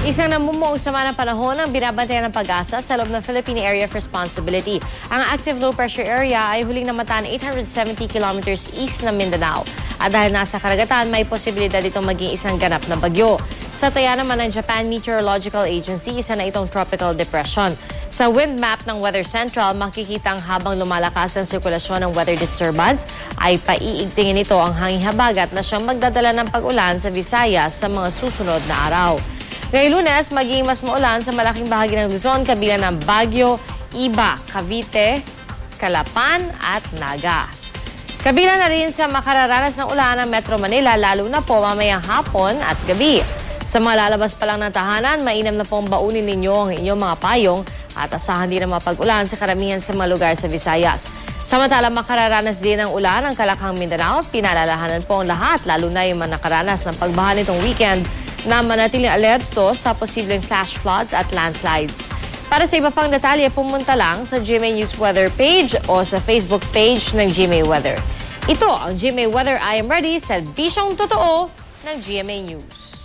Isang namumuong sama ng panahon ang binabantayan ng Pag-asa sa loob ng Philippine Area of Responsibility. Ang active low pressure area ay huling namataan 870 kilometers east ng Mindanao. At dahil nasa karagatan, may posibilidad itong maging isang ganap na bagyo. Sa taya naman ng Japan Meteorological Agency, isa na itong tropical depression. Sa wind map ng Weather Central, makikitang habang lumalakas ang sirkulasyon ng weather disturbance, ay paiigtingin ito ang hanging habagat na siyang magdadala ng pag-ulan sa Visayas sa mga susunod na araw. Ngayong Lunes, magiging mas maulan sa malaking bahagi ng Luzon, kabilang ng Baguio, Iba, Cavite, Calapan at Naga. Kabilang na rin sa makararanas ng ulan ng Metro Manila, lalo na po mamayang hapon at gabi. Sa mga lalabas pa lang ng tahanan, mainam na pong baunin ninyo ang inyong mga payong at asahan din ang mapag-ulan sa karamihan sa mga lugar sa Visayas. Samantalang makararanas din ng ulan ang Kalakhang Mindanao, pinalalahanan po ang lahat, lalo na yung mga nakaranas ng pagbaha nitong weekend, na manatiling alerto sa posibleng flash floods at landslides. Para sa iba pang detalye, pumunta lang sa GMA News Weather page o sa Facebook page ng GMA Weather. Ito ang GMA Weather I Am Ready, serbisyong totoo ng GMA News.